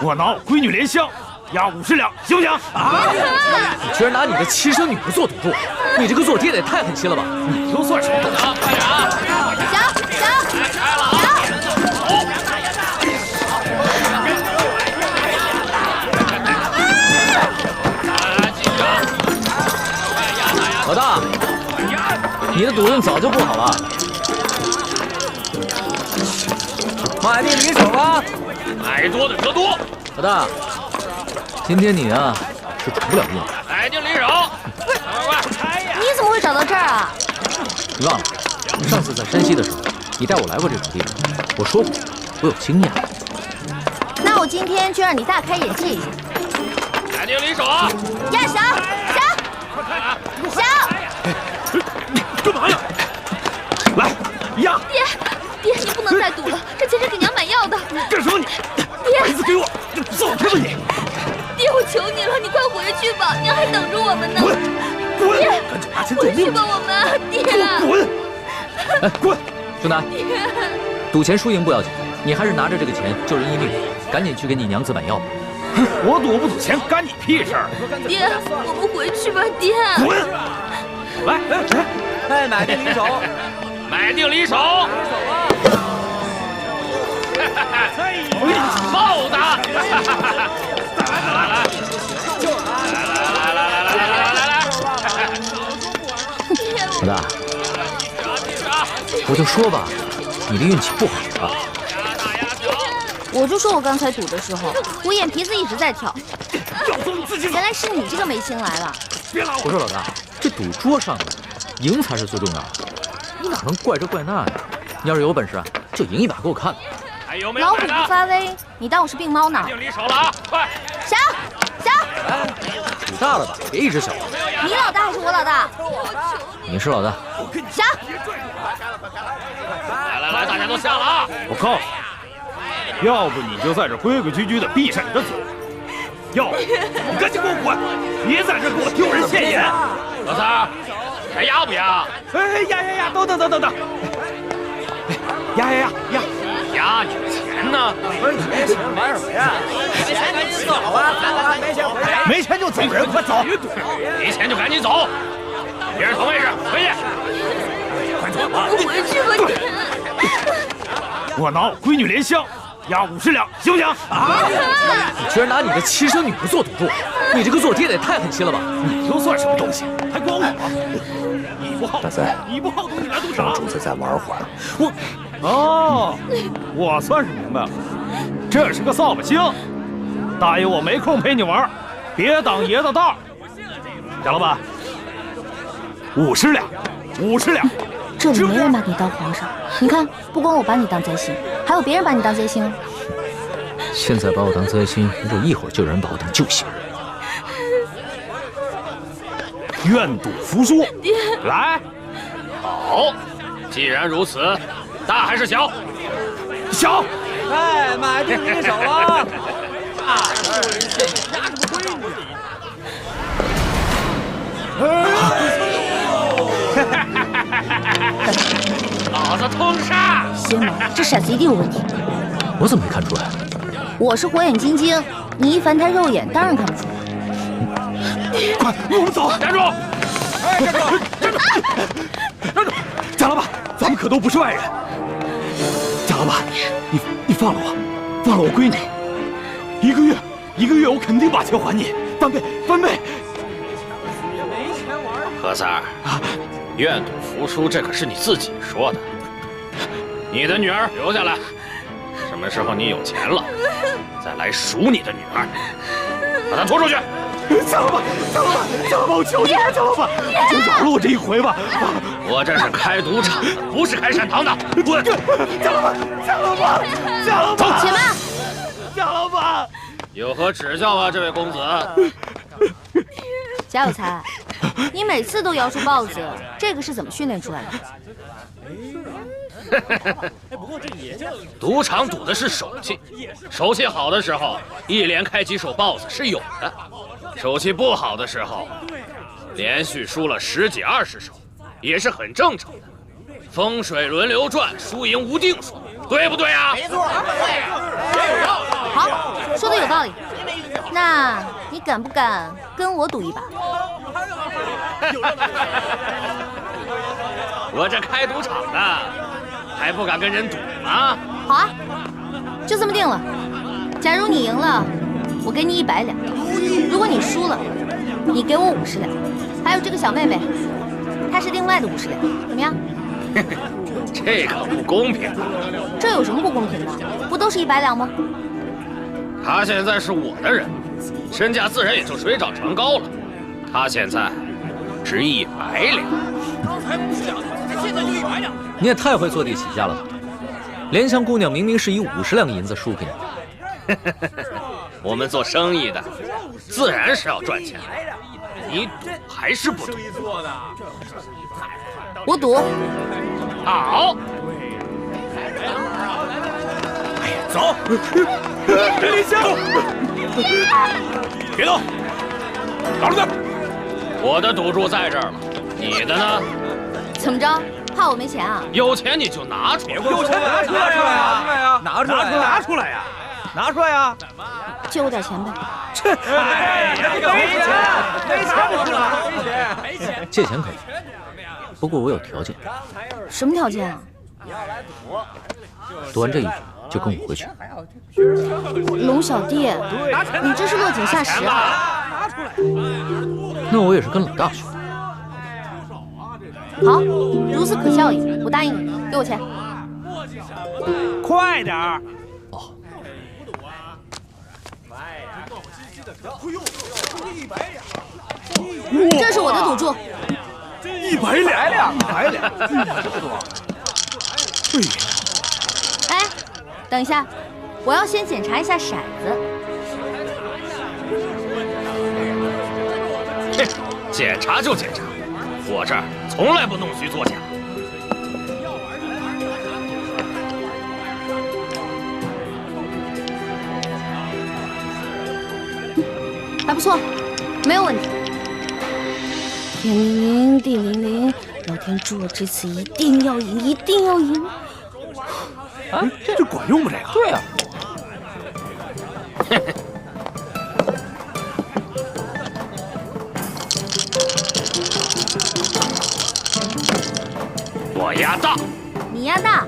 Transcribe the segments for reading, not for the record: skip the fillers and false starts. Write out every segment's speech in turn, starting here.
我拿我闺女莲香押50两，行不行？啊！你居然拿你的亲生女儿做赌注，你这个做爹的也太狠心了吧！你又算什么东西？快点啊！老大，你的赌运早就不好了。买定离手吧，买多的得多。老大，今天你啊是出不了运。买定离手，快！你怎么会找到这儿啊？你忘了，上次在山西的时候，你带我来过这种地方，我说过我有经验。那我今天就让你大开眼界一下。买定离手啊！呀，小，干嘛呀？来呀！爹，你不能再赌了，这钱是给娘买药的。干什么你？爹，孩子给我，走开吧你！爹，我求你了，你快回去吧，娘还等着我们呢。滚！爹，赶紧拿钱走命！回去吧，我们。爹，滚！哎，滚！兄弟，赌钱输赢不要紧，你还是拿着这个钱救人一命，赶紧去给你娘子买药吧。我赌不赌钱干你屁事儿！爹，我们回去吧，爹。滚！来，哎，买定离手，买定离手。豹子！老大，我就说吧，你的运气不好啊。我就说我刚才赌的时候，我眼皮子一直在跳。要走你自己走。原来是你这个没心来了。别拉我！我说老大，这赌桌上的赢才是最重要的，你哪能怪这怪那呀？你要是有本事啊，就赢一把给我看。还有没有老虎不买的？发威，你当我是病猫呢？定离手了啊！快！小，赌大了吧，别一直小。你老大还是我老大？你是老大。小，来，大家都下了啊！我告诉你，要不你就在这规规矩矩的闭上你的嘴，要不你赶紧给我滚，别在这给我丢人现眼。老三，还压不压？哎呀，等，呀，压你的钱呢？不是你没钱玩什么呀？没钱赶紧走啊！没钱回来。没钱就走人，快走！没钱就赶紧走，别人同位置，回去。快走吧！我回去吧，爹。我拿我闺女莲香押50两，行不行？啊！你居然拿你的亲生女儿做赌注，你这个做爹的也太狠心了吧！你又算什么东西？还管我？你不好赌，大三，你不好赌，你来赌场。让主子再玩会儿。我算是明白了，这是个扫把星。大爷，我没空陪你玩，别当爷的道。贾老板，50两。这里没人把你当皇上，你看，不光我把你当灾星，还有别人把你当灾星。现在把我当灾星，不一会儿就有人把我当救星。愿赌服输，来。好，既然如此，大还是小？小。哎，买定离手了。大丢人现眼，压什么闺女？老子通杀！仙王，这骰子一定有问题。我怎么没看出来？我是火眼金睛，你一凡胎肉眼，当然看不出来。快，我们走！站住！哎，站住！贾老板，咱们可都不是外人。贾老板，你放了我，放了我闺女。一个月，我肯定把钱还你，翻倍。何三儿，愿赌服输，这可是你自己说的。你的女儿留下来，什么时候你有钱了，再来赎你的女儿，把她拖出去。贾老板，我求你了，贾老板，就饶了我这一回吧。我这是开赌场的，不是开善堂的。滚！贾老板，且慢，贾老板，有何指教啊，这位公子？贾有才，你每次都摇出豹子，这个是怎么训练出来的？赌场赌的是手气，手气好的时候，一连开几手豹子是有的；手气不好的时候，连续输了10几20手，也是很正常的。风水轮流转，输赢无定数，对不对啊？没错，对。好，说的有道理。那你敢不敢跟我赌一把？我这开赌场的，还不敢跟人赌吗？好啊，就这么定了。假如你赢了，我给你100两；如果你输了，你给我50两。还有这个小妹妹，她是另外的50两，怎么样？这可不公平。这有什么不公平的？不都是100两吗？他现在是我的人，身价自然也就水涨船高了。他现在值100两。刚才50两，现在就100两。你也太会坐地起价了吧！莲香姑娘明明是以50两银子输给你的。我们做生意的，自然是要赚钱。你赌还是不赌？我赌。好。走，莲香，别动，打住！我的赌注在这儿了，你的呢？怎么着？怕我没钱啊？有钱你就拿出来。有钱拿出来呀！拿出来呀！拿出来呀！借我点钱呗。哎呀，没钱不是吧？没钱。借钱可以，不过我有条件。什么条件啊？赌完这一局就跟我回去。龙小弟，你这是落井下石啊！那我也是跟老大学。好，如此可笑也，我答应你，给我钱。快点儿！哦。这是我的赌注。100两，100两，这么多。哎，等一下，我要先检查一下骰子。检查就检查，我这儿从来不弄虚作假。还不错，没有问题。天灵灵，地灵灵，老天祝我这次一定要赢，一定要赢！啊，这管用吗？这个？对呀。我压大，你压大，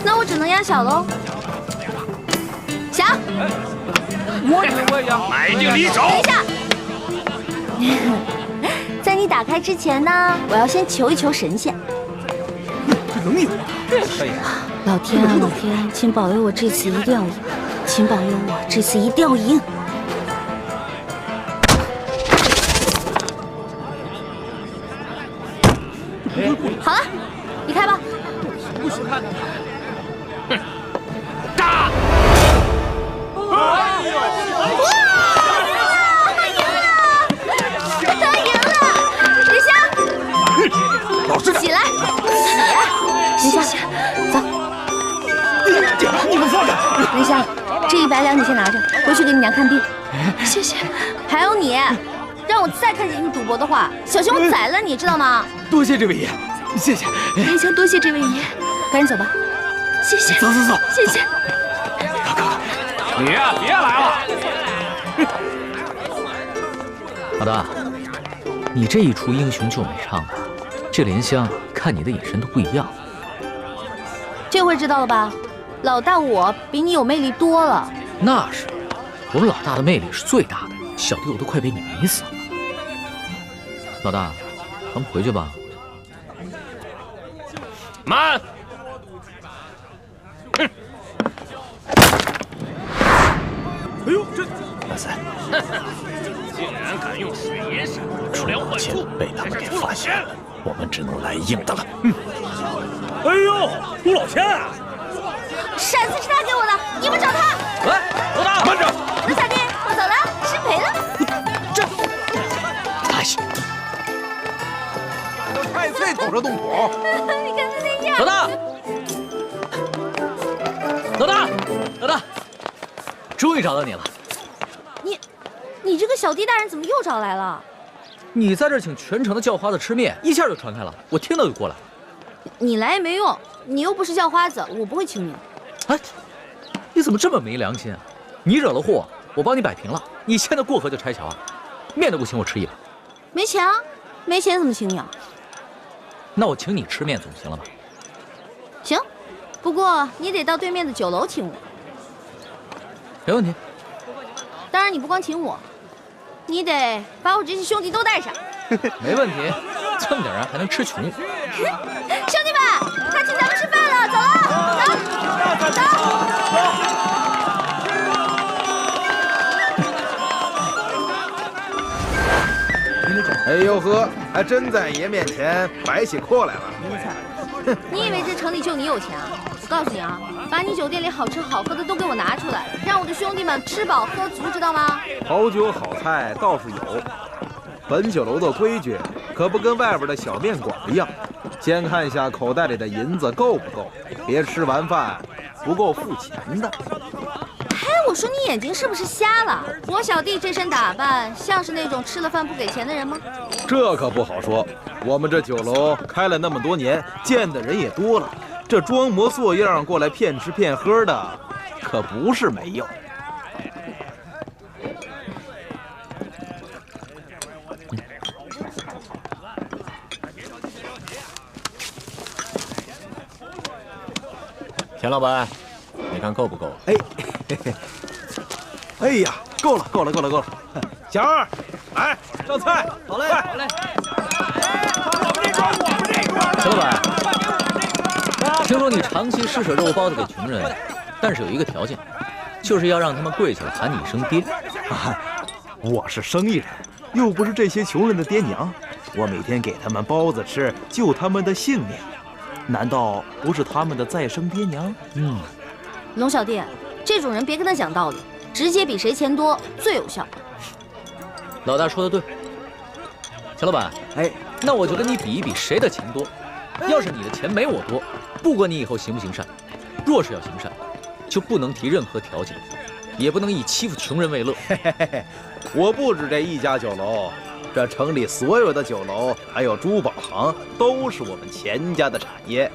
那我只能压小喽。小，我也压。买定离手。等一下，在你打开之前呢，我要先求一求神仙。这能赢吗？这可以。老天啊，老天，请保佑我这次一定要赢，请保佑我这次一定要赢。好了，你开吧。不许看。哼，大！哇！他赢了！莲香，老师，起来，莲香，走。你们放开！莲香，这100两你先拿着，回去给你娘看病。谢谢。还有你，让我再看见你赌博的话，小心我宰了你，知道吗？多谢这位爷，谢谢。莲香多谢这位爷，赶紧走吧。谢谢。走。谢谢。你呀，别来了。老大，你这一出英雄救美唱的，这莲香看你的眼神都不一样。这回知道了吧？老大我比你有魅力多了。那是，我们老大的魅力是最大的，小弟我都快被你迷死了。老大，咱们回去吧。慢！哼！哎呦，这大三，竟然敢用水银闪不良幻术，被他们给发现了，我们只能来硬的了。哎呦，朱老千啊！骰子是他给我的，你们找他。来，老大，慢着！罗小弟，我走了，失陪了。哎呀，太岁捅着洞口。你看他那样。老大，终于找到你了。你这个小弟大人怎么又找来了？你在这儿请全城的叫花子吃面，一下就传开了，我听到就过来。你来也没用，你又不是叫花子，我不会请你。哎，你怎么这么没良心啊？你惹了祸，我帮你摆平了，你现在过河就拆桥啊？面都不请我吃一碗。没钱啊？没钱怎么请你啊？那我请你吃面总行了吧？行，不过你得到对面的酒楼请我。没问题。当然，你不光请我，你得把我这些兄弟都带上。没问题，这么点人还能吃穷？兄弟们，他请咱们吃饭了，走了，走。哎呦呵，还真在爷面前摆起阔来了。你以为这城里就你有钱啊？我告诉你啊，把你酒店里好吃好喝的都给我拿出来，让我的兄弟们吃饱喝足，知道吗？好酒好菜倒是有，本酒楼的规矩可不跟外边的小面馆一样，先看一下口袋里的银子够不够，别吃完饭不够付钱的。哎，我说你眼睛是不是瞎了？我小弟这身打扮像是那种吃了饭不给钱的人吗？这可不好说，我们这酒楼开了那么多年，见的人也多了，这装模作样过来骗吃骗喝的可不是没有。田老板，你看够不够？哎呀，够了，够了，够了，够了！小二，来上菜。好嘞，好嘞。陈老板，听说你长期施舍肉包子给穷人，但是有一个条件，就是要让他们跪下来喊你一声爹。我是生意人，又不是这些穷人的爹娘，我每天给他们包子吃，救他们的性命，难道不是他们的再生爹娘？龙小弟，这种人别跟他讲道理，直接比谁钱多最有效。老大说的对，钱老板，那我就跟你比一比谁的钱多。要是你的钱没我多，不管你以后行不行善，若是要行善，就不能提任何条件，也不能以欺负穷人为乐。我不止这一家酒楼，这城里所有的酒楼还有珠宝行都是我们钱家的产业。